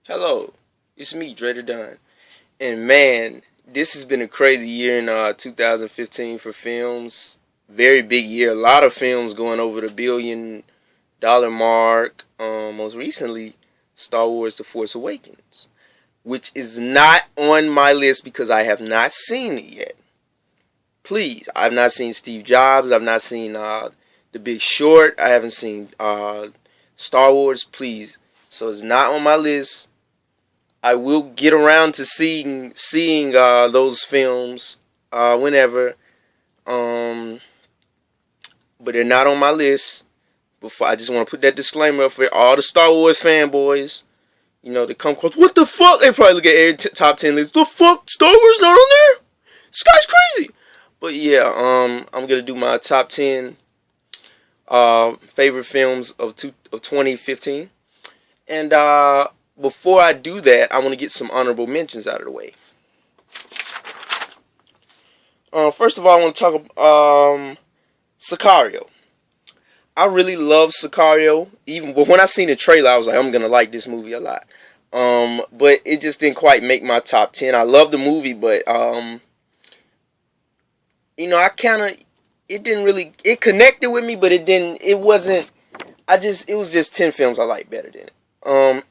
Hello, it's me, Drader Dunn. And man, this has been a crazy year in 2015 for films. Very big year. A lot of films going over the $1 billion mark. Most recently, Star Wars The Force Awakens, which is not on my list because I have not seen it yet. Please, I've not seen Steve Jobs. I've not seen The Big Short. I haven't seen Star Wars. Please. So it's not on my list. I will get around to seeing those films whenever, but they're not on my list. Before, I just want to put that disclaimer up for all the Star Wars fanboys. You know, they come across, what the fuck? They probably look at every top 10 list. The fuck? Star Wars not on there? This guy's crazy. But yeah, I'm gonna do my top 10 favorite films of 2015, and before I do that, I want to get some honorable mentions out of the way. First of all, I want to talk about Sicario. I really love Sicario. But when I seen the trailer, I was like, I'm gonna like this movie a lot. But it just didn't quite make my top 10. I love the movie, but it connected with me, but it was just 10 films I like better than it.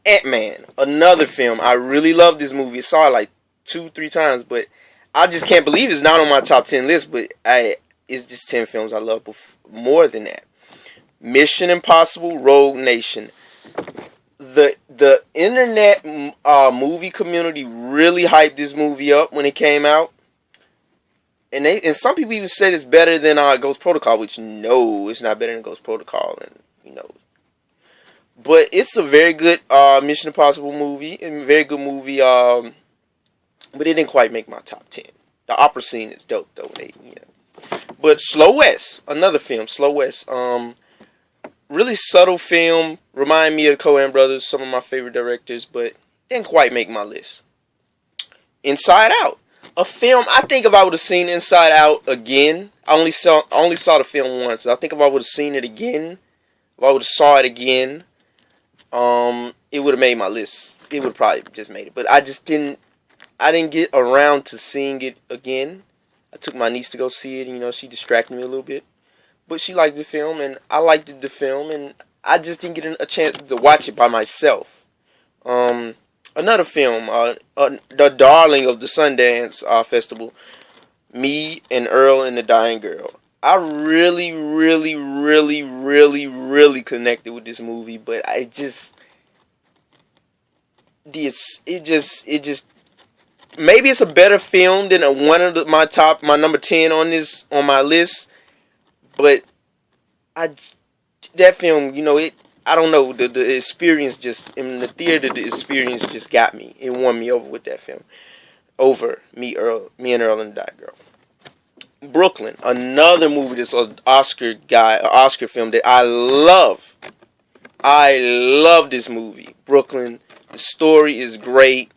Ant-Man, another film. I really love this movie. I saw it like 2-3 times, but I just can't believe it's not on my top 10 list, but it's just 10 films I love more than that. Mission Impossible Rogue Nation. The internet movie community really hyped this movie up when it came out. And some people even said it's better than Ghost Protocol, which no, it's not better than Ghost Protocol, and but it's a very good Mission Impossible movie, and very good movie. But it didn't quite make my top 10. The opera scene is dope though. But Slow West, another film. Slow West, really subtle film. Remind me of the Coen brothers, some of my favorite directors, but didn't quite make my list. Inside Out, a film. I think if I would have seen Inside Out again, I only saw the film once. I think if I would have seen it again, if I would have saw it again, it would have made my list. It would have probably just made it. But I didn't get around to seeing it again. I took my niece to go see it. She distracted me a little bit. But she liked the film, and I liked the film, and I just didn't get a chance to watch it by myself. Another film, the darling of the Sundance Festival, Me and Earl and the Dying Girl. I really, really, really, really, really connected with this movie, but it just maybe it's a better film than my number 10 on my list, but that film, I don't know, the experience just in the theater, the experience just got me. It won me over with that film, over Me and Earl and the Dying Girl. Brooklyn, another movie that's an Oscar film that I love. I love this movie, Brooklyn. The story is great.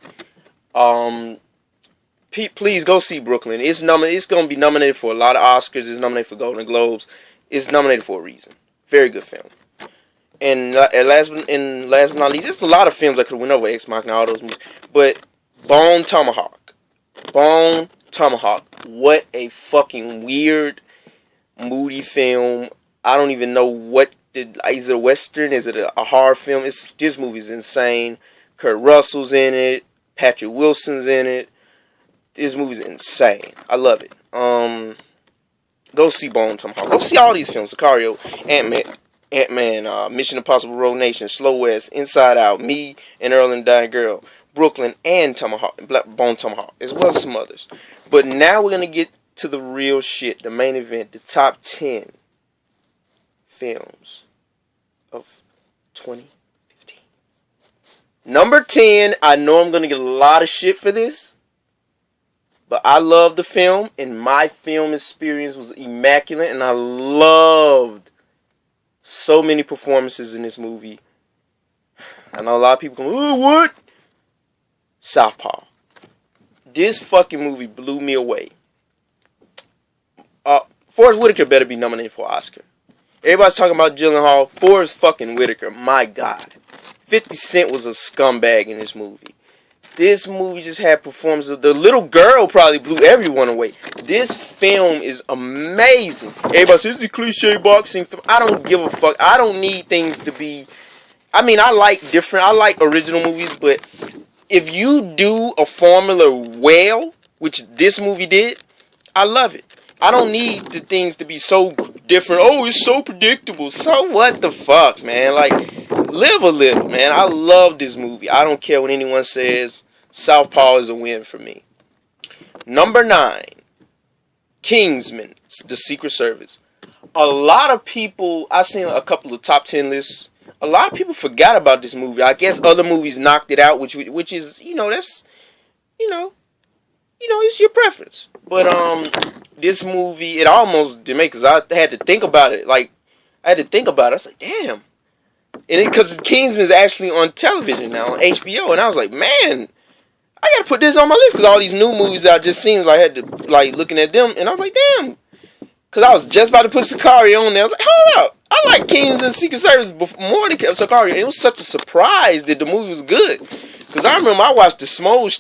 Please go see Brooklyn. It's going to be nominated for a lot of Oscars. It's nominated for Golden Globes. It's nominated for a reason. Very good film. And last but not least, there's a lot of films I could win over Ex Machina, all those movies. But Bone Tomahawk. What a fucking weird, moody film. I don't even know is it a Western? Is it a horror film? This movie's insane. Kurt Russell's in it. Patrick Wilson's in it. This movie's insane. I love it. Go see Bone Tomahawk. Go see all these films. Sicario, Ant-Man, Mission Impossible Rogue Nation, Slow West, Inside Out, Me and Earl and the Dying Girl, Brooklyn, and Bone Tomahawk, as well as some others. But now we're going to get to the real shit, the main event, the top 10 films of 2015. Number 10, I know I'm going to get a lot of shit for this, but I love the film, and my film experience was immaculate, and I loved so many performances in this movie. I know a lot of people go, oh, what? Southpaw. This fucking movie blew me away. Forrest Whitaker better be nominated for an Oscar. Everybody's talking about Gyllenhaal. Forrest fucking Whitaker. My God. 50 Cent was a scumbag in this movie. This movie just had performances. The little girl probably blew everyone away. This film is amazing. Everybody says it's the cliche boxing film. I don't give a fuck. I don't need things to be. I mean, I like original movies, but if you do a formula well, which this movie did, I love it. I don't need the things to be so different. Oh, it's so predictable. So what the fuck, man? Like, live a little, man. I love this movie. I don't care what anyone says. Southpaw is a win for me. Number 9, Kingsman, The Secret Service. A lot of people, I've seen a couple of top 10 lists. A lot of people forgot about this movie. I guess other movies knocked it out, which is, that's, it's your preference. But this movie, it almost did make, because I had to think about it. Like, I was like, damn. And because Kingsman is actually on television now, on HBO. And I was like, man, I gotta put this on my list, because all these new movies that I just seen, I had to, looking at them, and I was like, damn. Because I was just about to put Sicario on there. I was like, hold up. I like Kingsman Secret Service more than Sicario. It was such a surprise that the movie was good. Because I remember I watched the Smoles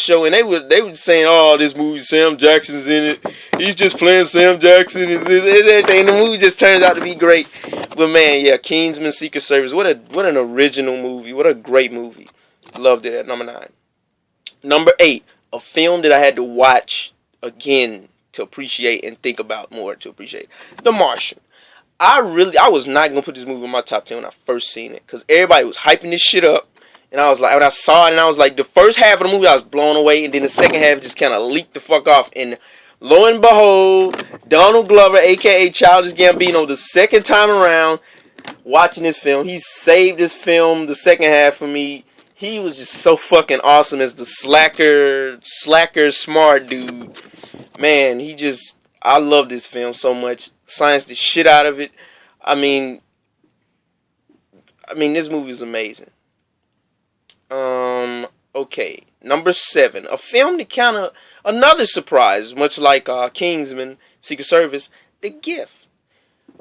show, and they were saying, oh, this movie, Sam Jackson's in it. He's just playing Sam Jackson and everything. The movie just turns out to be great. But man, yeah, Kingsman Secret Service. What an original movie. What a great movie. Loved it at number 9. Number 8, a film that I had to watch again to appreciate and think about more to appreciate. The Martian. I was not going to put this movie in my top 10 when I first seen it, because everybody was hyping this shit up. And I was like, when I saw it, and I was like, the first half of the movie I was blown away, and then the second half just kind of leaked the fuck off. And lo and behold, Donald Glover, aka Childish Gambino, the second time around watching this film, he saved this film the second half for me. He was just so fucking awesome as the slacker, smart dude. Man, I love this film so much. Science the shit out of it. I mean, this movie is amazing. Okay. Number 7, a film that another surprise, much like Kingsman, Secret Service, The Gift.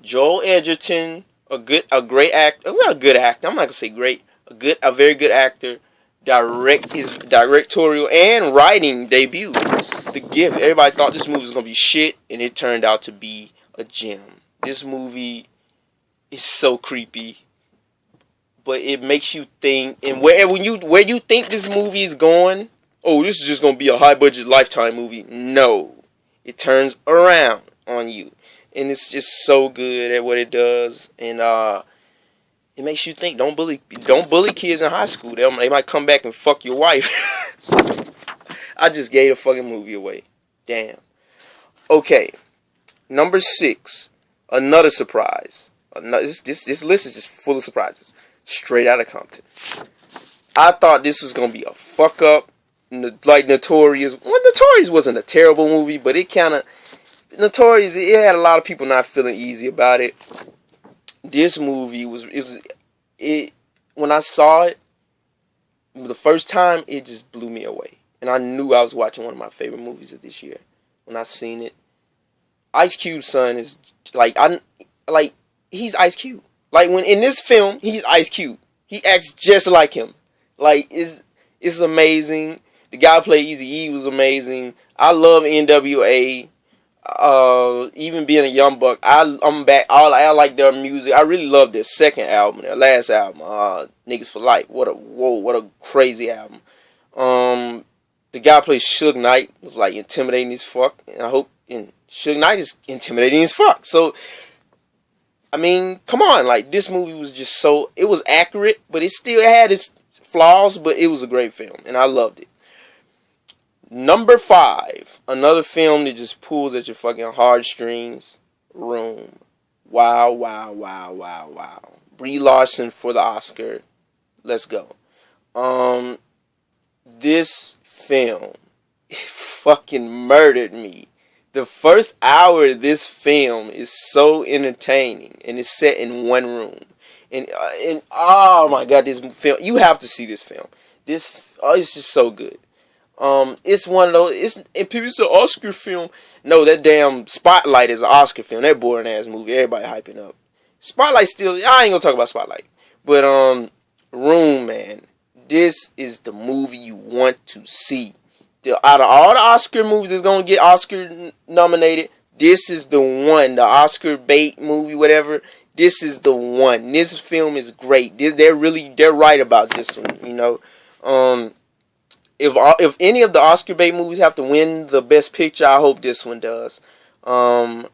Joel Edgerton, a great actor. Well, a good actor. I'm not gonna say great. A very good actor. His directorial and writing debut. The Gift. Everybody thought this movie was gonna be shit, and it turned out to be a gem. This movie is so creepy, but it makes you think. And where you think this movie is going, oh, this is just gonna be a high budget Lifetime movie. No, it turns around on you, and it's just so good at what it does. And it makes you think. Don't bully kids in high school. They might come back and fuck your wife. I just gave the fucking movie away. Damn. Okay. Number 6. Another surprise. This list is just full of surprises. Straight Outta Compton. I thought this was going to be a fuck up. Like Notorious. Well, Notorious wasn't a terrible movie, but it kind of... Notorious, it had a lot of people not feeling easy about it. This movie when I saw it the first time, it just blew me away. And I knew I was watching one of my favorite movies of this year when I seen it. Ice Cube's son is he's Ice Cube. Like, when in this film, he's Ice Cube. He acts just like him. Like, it's amazing. The guy who played Eazy-E was amazing. I love NWA. Even being a young buck, I'm back. I like their music. I really love their second album, their last album, Niggas for Life. What a crazy album. The guy who plays Suge Knight was like intimidating as fuck, and Suge Knight is intimidating as fuck. So, I mean, come on, like, this movie was just it was accurate, but it still had its flaws, but it was a great film, and I loved it. Number 5, another film that just pulls at your fucking heartstrings, Room. Wow, wow, wow, wow, wow. Brie Larson for the Oscar. Let's go. This film fucking murdered me. The first hour of this film is so entertaining, and it's set in one room. And oh my god, this film, you have to see this film. It's just so good. It's one of those, and people say Oscar film. No, that damn Spotlight is an Oscar film. That boring ass movie, everybody hyping up. Spotlight still, I ain't gonna talk about Spotlight. But, Room, man. This is the movie you want to see. Out of all the Oscar movies that's gonna get Oscar nominated, this is the one. The Oscar bait movie, whatever. This is the one. This film is great. They're right about this one. You know, if any of the Oscar bait movies have to win the Best Picture, I hope this one does. Man,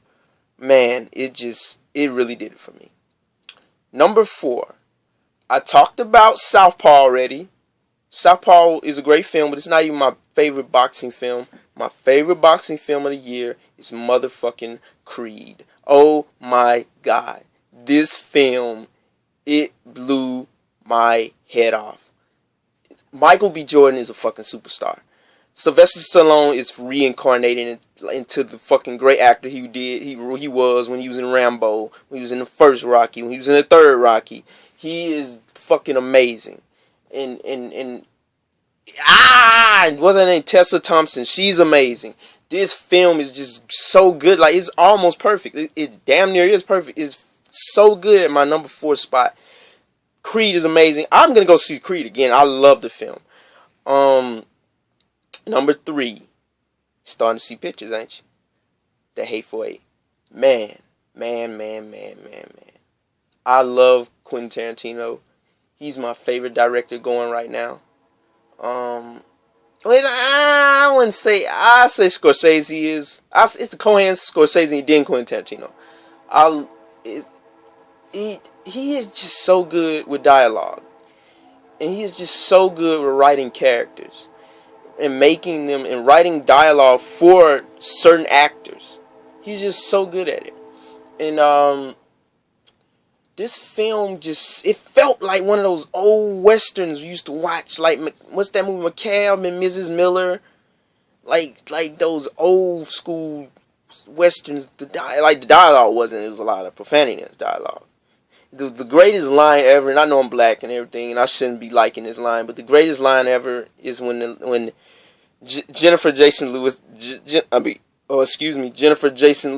it really did it for me. Number 4, I talked about Southpaw already. Southpaw is a great film, but it's not even my favorite boxing film. My favorite boxing film of the year is motherfucking Creed. Oh my God. This film, it blew my head off. Michael B. Jordan is a fucking superstar. Sylvester Stallone is reincarnated into the fucking great actor he was when he was in Rambo, when he was in the first Rocky, when he was in the third Rocky. He is fucking amazing. And what's her name? Tessa Thompson. She's amazing. This film is just so good. Like, it's almost perfect. It damn near is perfect. It's so good at my number 4 spot. Creed is amazing. I'm gonna go see Creed again. I love the film. Number 3. Starting to see pictures, ain't you? The Hateful Eight. Man. I love Quentin Tarantino. He's my favorite director going right now. I wouldn't say. I say Scorsese is. It's the Coens, Scorsese, and then Quentin Tarantino. He is just so good with dialogue, and he is just so good with writing characters and making them and writing dialogue for certain actors. He's just so good at it, and this film it felt like one of those old westerns you used to watch. Like, what's that movie, McCabe and Mrs. Miller? Like those old school westerns. The dialogue wasn't. It was a lot of profanity in the dialogue. The greatest line ever, and I know I'm black and everything, and I shouldn't be liking this line, but the greatest line ever is when Jennifer Jason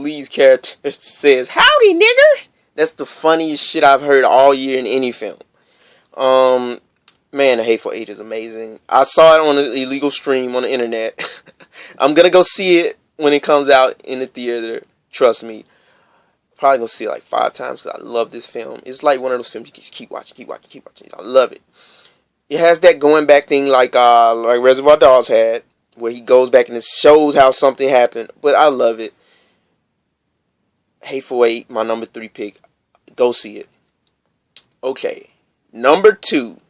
Leigh's character says, "Howdy, nigger." That's the funniest shit I've heard all year in any film. Man, The Hateful Eight is amazing. I saw it on an illegal stream on the internet. I'm gonna go see it when it comes out in the theater. Trust me. Probably gonna see it like 5 times because I love this film. It's like one of those films you just keep watching. I love it. It has that going back thing like Reservoir Dogs had, where he goes back and it shows how something happened. But I love it. Hateful Eight, my number 3 pick. Go see it. Okay, number 2.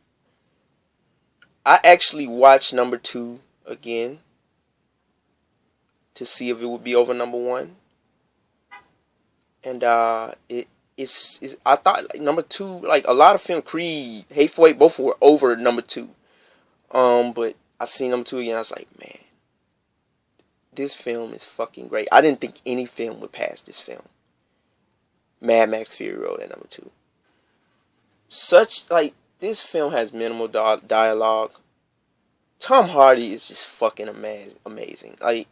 I actually watched number 2 again to see if it would be over number 1. And it's I thought like number 2, like a lot of film, Creed, Hateful Eight, both were over number 2. But I seen number 2 again. I was like, man, this film is fucking great. I didn't think any film would pass this film. Mad Max Fury Road at number 2. This film has minimal dialogue. Tom Hardy is just fucking amazing. Like,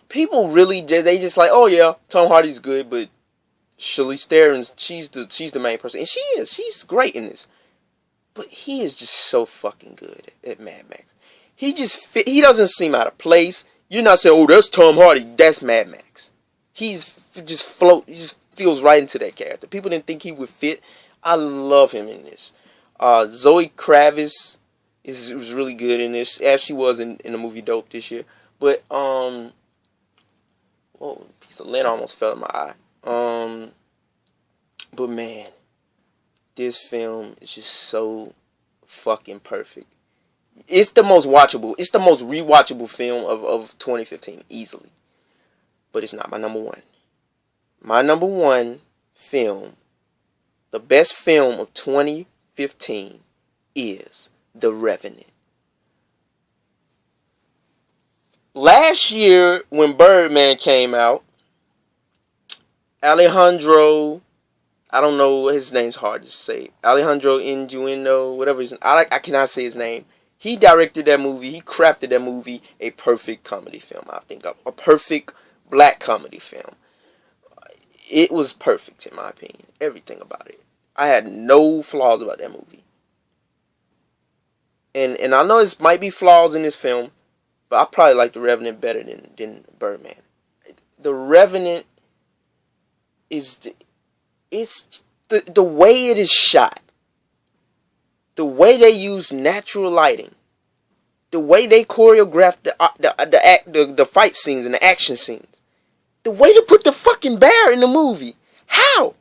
people really they just like, oh yeah, Tom Hardy's good, but Charlize Theron's she's the main person, and she's great in this. But he is just so fucking good at Mad Max. He doesn't seem out of place. You're not saying, oh, that's Tom Hardy, that's Mad Max. He just feels right into that character. People didn't think he would fit. I love him in this. Zoe Kravitz was really good in this, as she was in the movie Dope this year. But a piece of lint almost fell in my eye. But man, this film is just so fucking perfect. It's the most watchable. It's the most rewatchable film of 2015, easily. But it's not my number 1. My number 1 film, the best film of 2015, is The Revenant. Last year, when Birdman came out, Alejandro, I don't know, his name's hard to say, Alejandro Ingenuino, whatever his name, I cannot say his name. He directed that movie. He crafted that movie a perfect comedy film. I think a perfect black comedy film. It was perfect in my opinion. Everything about it. I had no flaws about that movie. and I know it might be flaws in this film, but I probably like The Revenant better than Birdman. The Revenant is the way it is shot, the way they use natural lighting, the way they choreograph the fight scenes and the action scenes, the way to put the fucking bear in the movie. How?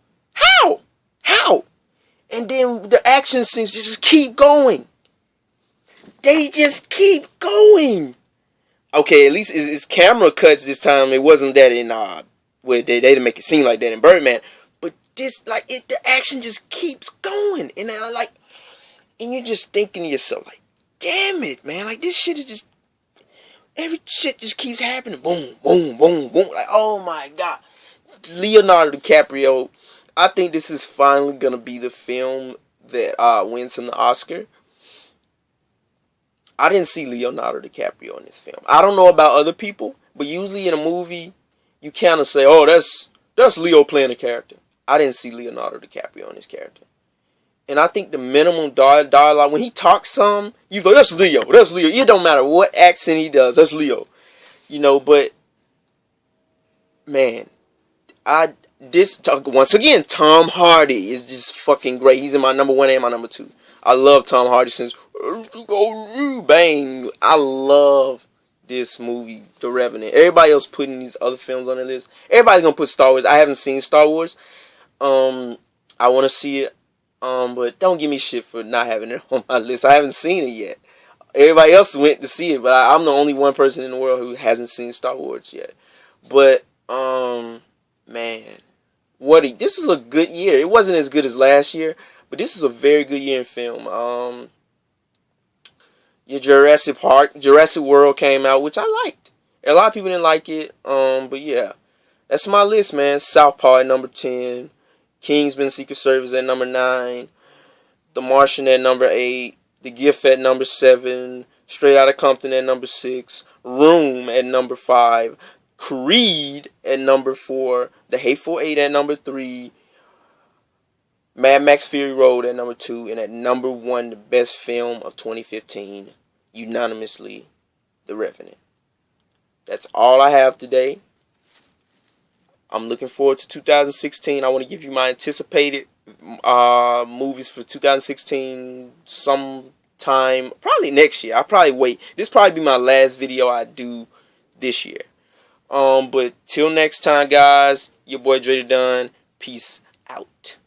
And then the action scenes just keep going. They just keep going. Okay, at least it's camera cuts this time. It wasn't that in where they didn't make it seem like that in Birdman. But this, like, the action just keeps going, and and you're just thinking to yourself, like, damn it, man, like, this shit is just, every shit just keeps happening, boom, boom, boom, boom, like, oh my god. Leonardo DiCaprio, I think this is finally gonna be the film that wins him the Oscar. I didn't see Leonardo DiCaprio in this film. I don't know about other people, but usually in a movie, you kind of say, oh, that's Leo playing a character. I didn't see Leonardo DiCaprio in this character. And I think the minimum dialogue, when he talks some, you go, that's Leo. It don't matter what accent he does, that's Leo. You know, but, man, once again, Tom Hardy is just fucking great. He's in my number 1 and my number 2. I love Tom Hardy since bang. I love this movie, The Revenant. Everybody else putting these other films on their list. Everybody's gonna put Star Wars. I haven't seen Star Wars. I want to see it. But don't give me shit for not having it on my list. I haven't seen it yet. Everybody else went to see it, but I'm the only one person in the world who hasn't seen Star Wars yet. But man, this is a good year. It wasn't as good as last year, but this is a very good year in film. Your Jurassic World came out, which I liked. A lot of people didn't like it. But yeah, that's my list, man. Southpaw at number 10. Kingsman: Secret Service at number 9. The Martian at number 8. The Gift at number 7. Straight Outta Compton at number 6. Room at number 5. Creed at number 4. The Hateful Eight at number 3. Mad Max Fury Road at number 2. And at number 1, the best film of 2015, unanimously, The Revenant. That's all I have today. I'm looking forward to 2016. I want to give you my anticipated movies for 2016 sometime, probably next year. I'll probably wait. This will probably be my last video I do this year. But till next time, guys, your boy Dre Dunn. Peace out.